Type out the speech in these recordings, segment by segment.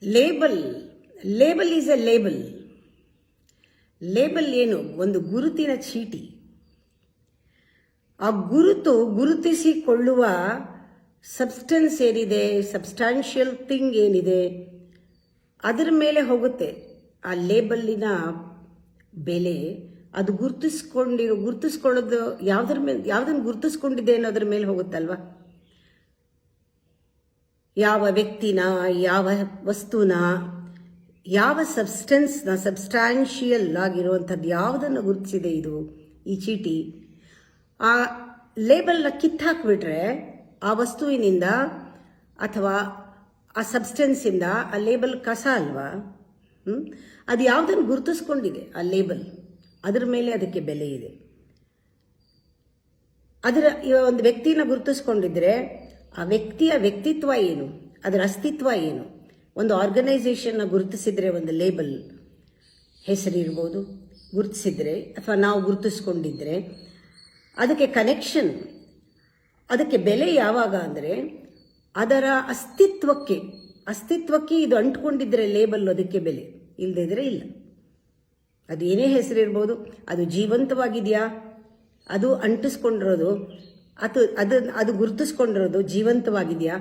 Label label is A label. Label ಏನು? ಒಂದು ಗುರುತಿನ ಚೀಟಿ. ಆ ಗುರುತಿಸಿಕೊಳ್ಳುವ ಸಬ್ಸ್ಟೆನ್ಸ್ ಏನಿದೆ, ಸಬ್ಸ್ಟಾನ್ಷಿಯಲ್ ಥಿಂಗ್ ಏನಿದೆ, ಅದರ ಮೇಲೆ ಹೋಗುತ್ತೆ ಆ ಲೇಬಲ್ಲಿನ ಬೆಲೆ. ಅದು ಗುರುತಿಸ್ಕೊಳ್ಳೋದು ಯಾವುದನ್ನು ಗುರುತಿಸ್ಕೊಂಡಿದೆ ಅನ್ನೋದ್ರ ಮೇಲೆ ಹೋಗುತ್ತಲ್ವ. ಯಾವ ವ್ಯಕ್ತಿನ, ಯಾವ ವಸ್ತುನ, ಯಾವ ಸಬ್ಸ್ಟೆನ್ಸ್ನ, ಸಬ್ಸ್ಟಾನ್ಷಿಯಲ್ ಆಗಿರುವಂಥದ್ದು ಯಾವುದನ್ನು ಗುರುತಿಸಿದೆ ಈ ಚೀಟಿ. ಆ ಲೇಬಲ್ನ ಕಿತ್ತಾಕ್ಬಿಟ್ರೆ ಆ ವಸ್ತುವಿನಿಂದ ಅಥವಾ ಆ ಸಬ್ಸ್ಟೆನ್ಸಿಂದ ಆ ಲೇಬಲ್ ಕಸ ಅಲ್ವಾ. ಅದು ಯಾವುದನ್ನು ಗುರುತಿಸ್ಕೊಂಡಿದೆ ಆ ಲೇಬಲ್, ಅದರ ಮೇಲೆ ಅದಕ್ಕೆ ಬೆಲೆ ಇದೆ. ಒಂದು ವ್ಯಕ್ತಿನ ಗುರುತಿಸ್ಕೊಂಡಿದ್ರೆ ಆ ವ್ಯಕ್ತಿಯ ವ್ಯಕ್ತಿತ್ವ ಏನು, ಅದರ ಅಸ್ತಿತ್ವ ಏನು. ಒಂದು ಆರ್ಗನೈಸೇಷನ್ನ ಗುರುತಿಸಿದ್ರೆ, ಒಂದು ಲೇಬಲ್ ಹೆಸರಿರ್ಬೋದು ಗುರುತಿಸಿದ್ರೆ, ಅಥವಾ ನಾವು ಗುರುತಿಸ್ಕೊಂಡಿದ್ರೆ ಅದಕ್ಕೆ ಕನೆಕ್ಷನ್, ಅದಕ್ಕೆ ಬೆಲೆ ಯಾವಾಗ ಅಂದರೆ ಅದರ ಅಸ್ತಿತ್ವಕ್ಕೆ ಇದು ಅಂಟ್ಕೊಂಡಿದ್ರೆ ಲೇಬಲ್, ಅದಕ್ಕೆ ಬೆಲೆ. ಇಲ್ಲದಿದ್ರೆ ಇಲ್ಲ. ಅದು ಏನೇ ಹೆಸರಿರ್ಬೋದು, ಅದು ಜೀವಂತವಾಗಿದೆಯಾ, ಅದು ಅಂಟಿಸ್ಕೊಂಡಿರೋದು, ಅದು ಗುರುತಿಸ್ಕೊಂಡಿರೋದು ಜೀವಂತವಾಗಿದೆಯಾ,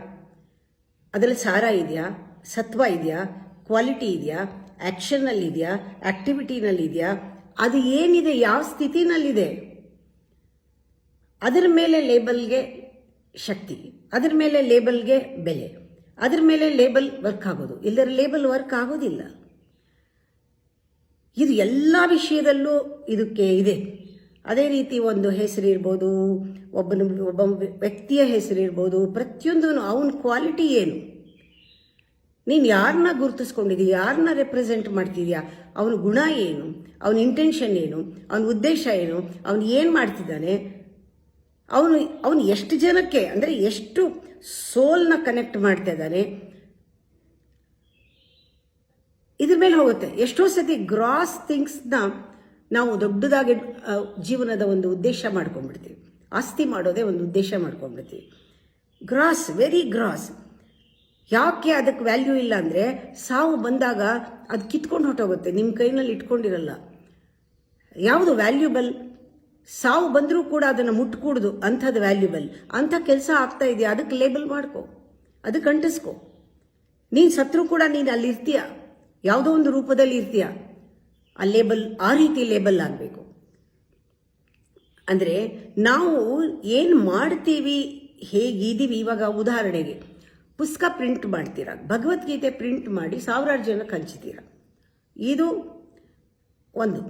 ಅದರಲ್ಲಿ ಸಾರ ಇದೆಯಾ, ಸತ್ವ ಇದೆಯಾ, ಕ್ವಾಲಿಟಿ ಇದೆಯಾ, ಆ್ಯಕ್ಷನ್ನಲ್ಲಿದೆಯಾ, ಆಕ್ಟಿವಿಟಿನಲ್ಲಿದೆಯಾ, ಅದು ಏನಿದೆ, ಯಾವ ಸ್ಥಿತಿನಲ್ಲಿದೆ, ಅದರ ಮೇಲೆ ಲೇಬಲ್ಗೆ ಶಕ್ತಿ, ಅದರ ಮೇಲೆ ಲೇಬಲ್ಗೆ ಬೆಲೆ, ಅದರ ಮೇಲೆ ಲೇಬಲ್ ವರ್ಕ್ ಆಗೋದು. ಇಲ್ಲದ್ರೆ ಲೇಬಲ್ ವರ್ಕ್ ಆಗೋದಿಲ್ಲ. ಇದು ಎಲ್ಲ ವಿಷಯದಲ್ಲೂ ಇದಕ್ಕೆ ಇದೆ. ಅದೇ ರೀತಿ ಒಂದು ಹೆಸರಿರ್ಬೋದು, ಒಬ್ಬ ವ್ಯಕ್ತಿಯ ಹೆಸರಿರ್ಬೋದು, ಪ್ರತಿಯೊಂದೂ ಅವನ ಕ್ವಾಲಿಟಿ ಏನು, ನೀನು ಯಾರನ್ನ ಗುರುತಿಸ್ಕೊಂಡಿದೀಯ, ಯಾರನ್ನ ರೆಪ್ರೆಸೆಂಟ್ ಮಾಡ್ತಿದ್ಯಾ, ಅವನ ಗುಣ ಏನು, ಅವನ ಇಂಟೆನ್ಷನ್ ಏನು, ಅವನ ಉದ್ದೇಶ ಏನು, ಅವನು ಏನು ಮಾಡ್ತಿದ್ದಾನೆ, ಅವನು ಎಷ್ಟು ಜನಕ್ಕೆ, ಅಂದರೆ ಎಷ್ಟು ಸೋಲ್ನ ಕನೆಕ್ಟ್ ಮಾಡ್ತಾ ಇದ್ದಾನೆ, ಇದ್ರ ಮೇಲೆ ಹೋಗುತ್ತೆ. ಎಷ್ಟೋ ಸತಿ ಗ್ರಾಸ್ ಥಿಂಗ್ಸ್ನ ನಾವು ದೊಡ್ಡದಾಗಿ ಜೀವನದ ಒಂದು ಉದ್ದೇಶ ಮಾಡ್ಕೊಂಡ್ಬಿಡ್ತೀವಿ. ಆಸ್ತಿ ಮಾಡೋದೇ ಒಂದು ಉದ್ದೇಶ ಮಾಡ್ಕೊಂಡ್ಬಿಡ್ತೀವಿ. Gross, very gross. ಯಾಕೆ ಅದಕ್ಕೆ ವ್ಯಾಲ್ಯೂ ಇಲ್ಲ ಅಂದರೆ, ಸಾವು ಬಂದಾಗ ಅದು ಕಿತ್ಕೊಂಡು ಹೊಟ್ಟೋಗುತ್ತೆ, ನಿಮ್ಮ ಕೈನಲ್ಲಿ ಇಟ್ಕೊಂಡಿರಲ್ಲ. ಯಾವುದು ವ್ಯಾಲ್ಯೂಬಲ್, ಸಾವು ಬಂದರೂ ಕೂಡ ಅದನ್ನು ಮುಟ್ಕೂಡ್ದು, ಅಂಥದ್ದು ವ್ಯಾಲ್ಯೂಬಲ್. ಅಂಥ ಕೆಲಸ ಆಗ್ತಾ ಇದೆಯಾ, ಅದಕ್ಕೆ ಲೇಬಲ್ ಮಾಡ್ಕೊ, ಅದಕ್ಕೆ ಅಂಟಿಸ್ಕೊ. ನೀನು ಸತ್ರು ಕೂಡ ನೀನು ಅಲ್ಲಿ ಇರ್ತೀಯ, ಯಾವುದೋ ಒಂದು ರೂಪದಲ್ಲಿ ಇರ್ತೀಯ. ಆ ಲೇಬಲ್ ಆ ರೀತಿ ಲೇಬಲ್ ಆಗಬೇಕು. ಅಂದರೆ ನಾವು ಏನು ಮಾಡ್ತೀವಿ, ಹೇಗಿದ್ದೀವಿ. ಇವಾಗ ಉದಾಹರಣೆಗೆ ಪುಸ್ತಕ ಪ್ರಿಂಟ್ ಮಾಡ್ತೀರಾ, ಭಗವದ್ಗೀತೆ ಪ್ರಿಂಟ್ ಮಾಡಿ 1000 ಜನಕ್ಕೆ ಹಂಚ್ತೀರಾ. ಇದು ಒಂದು.